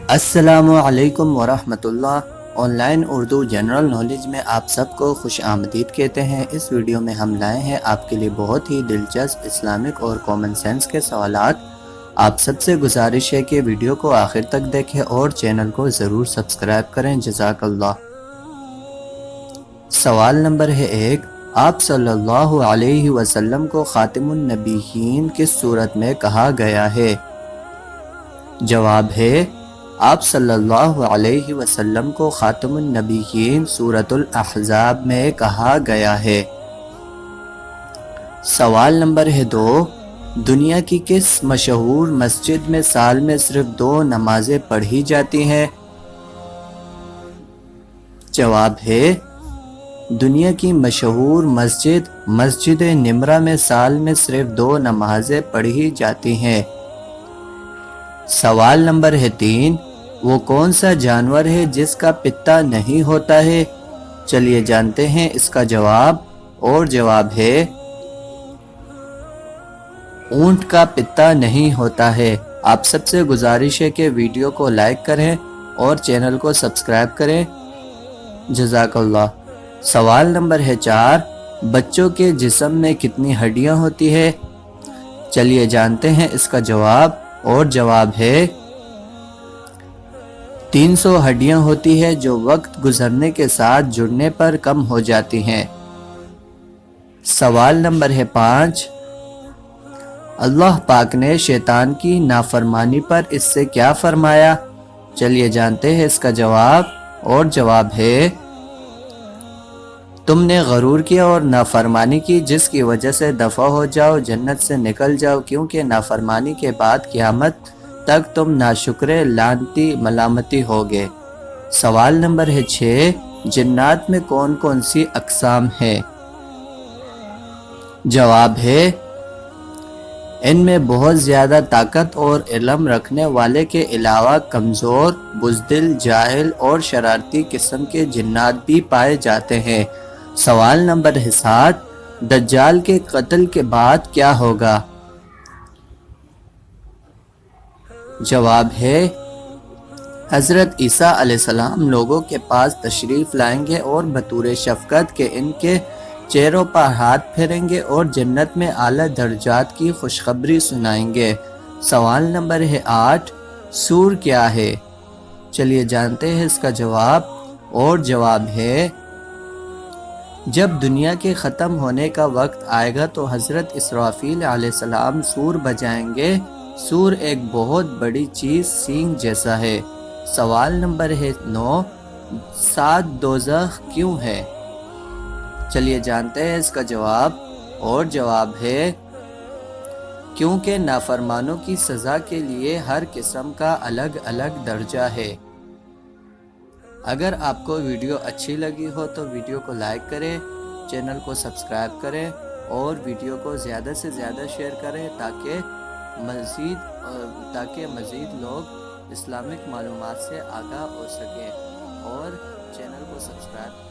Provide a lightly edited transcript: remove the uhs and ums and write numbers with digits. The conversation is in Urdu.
السلام علیکم ورحمۃ اللہ۔ Online Urdu general knowledge میں آپ سب کو خوش آمدید کہتے ہیں۔ اس ویڈیو میں ہم لائے ہیں آپ کے لیے بہت ہی دلچسپ اسلامک اور کامن سینس کے سوالات۔ آپ سب سے گزارش ہے کہ ویڈیو کو آخر تک دیکھیں اور چینل کو ضرور سبسکرائب کریں۔ جزاک اللہ۔ سوال نمبر ہے 1۔ آپ صلی اللہ علیہ وسلم کو خاتم النبیین کس صورت میں کہا گیا ہے؟ جواب ہے آپ صلی اللہ علیہ وسلم کو خاتم النبیین سورۃ الاحزاب میں کہا گیا ہے۔ سوال نمبر ہے 2۔ دنیا کی کس مشہور مسجد میں سال میں صرف 2 نمازیں پڑھی جاتی ہیں؟ جواب ہے دنیا کی مشہور مسجد نمرہ میں سال میں صرف 2 نمازیں پڑھی جاتی ہیں۔ سوال نمبر ہے 3۔ وہ کون سا جانور ہے جس کا پتا نہیں ہوتا ہے؟ چلیے جانتے ہیں اس کا جواب، اور جواب ہے اونٹ کا پتا نہیں ہوتا ہے۔ آپ سب سے گزارش ہے کہ ویڈیو کو لائک کریں اور چینل کو سبسکرائب کریں۔ جزاک اللہ۔ سوال نمبر ہے 4۔ بچوں کے جسم میں کتنی ہڈیاں ہوتی ہے؟ چلیے جانتے ہیں اس کا جواب، اور جواب ہے 300 ہڈیاں ہوتی ہے جو وقت گزرنے کے ساتھ جڑنے پر کم ہو جاتی ہیں۔ سوال نمبر ہے 5۔ اللہ پاک نے شیطان کی نافرمانی پر اس سے کیا فرمایا؟ چلیے جانتے ہیں اس کا جواب، اور جواب ہے تم نے غرور کیا اور نافرمانی کی جس کی وجہ سے دفع ہو جاؤ، جنت سے نکل جاؤ، کیونکہ نافرمانی کے بعد قیامت تک تم ناشکرے لعنتی ملامتی ہوگے۔ سوال نمبر ہے 6۔ جنات میں کون کون سی اقسام ہیں؟ جواب ہے ان میں بہت زیادہ طاقت اور علم رکھنے والے کے علاوہ کمزور، بزدل، جاہل اور شرارتی قسم کے جنات بھی پائے جاتے ہیں۔ سوال نمبر ہے 7۔ دجال کے قتل کے بعد کیا ہوگا؟ جواب ہے حضرت عیسیٰ علیہ السلام لوگوں کے پاس تشریف لائیں گے اور بطور شفقت کے ان کے چہروں پر ہاتھ پھیریں گے اور جنت میں اعلیٰ درجات کی خوشخبری سنائیں گے۔ سوال نمبر ہے 8۔ سور کیا ہے؟ چلیے جانتے ہیں اس کا جواب، اور جواب ہے جب دنیا کے ختم ہونے کا وقت آئے گا تو حضرت اسرافیل علیہ السلام سور بجائیں گے۔ سور ایک بہت بڑی چیز سینگ جیسا ہے۔ سوال نمبر ہے 9۔ 7 دوزخ کیوں ہے؟ چلیے جانتے ہیں اس کا جواب، اور جواب ہے کیونکہ نافرمانوں کی سزا کے لیے ہر قسم کا الگ الگ درجہ ہے۔ اگر آپ کو ویڈیو اچھی لگی ہو تو ویڈیو کو لائک کریں، چینل کو سبسکرائب کریں اور ویڈیو کو زیادہ سے زیادہ شیئر کریں تاکہ مزید لوگ اسلامک معلومات سے آگاہ ہو سکیں، اور چینل کو سبسکرائب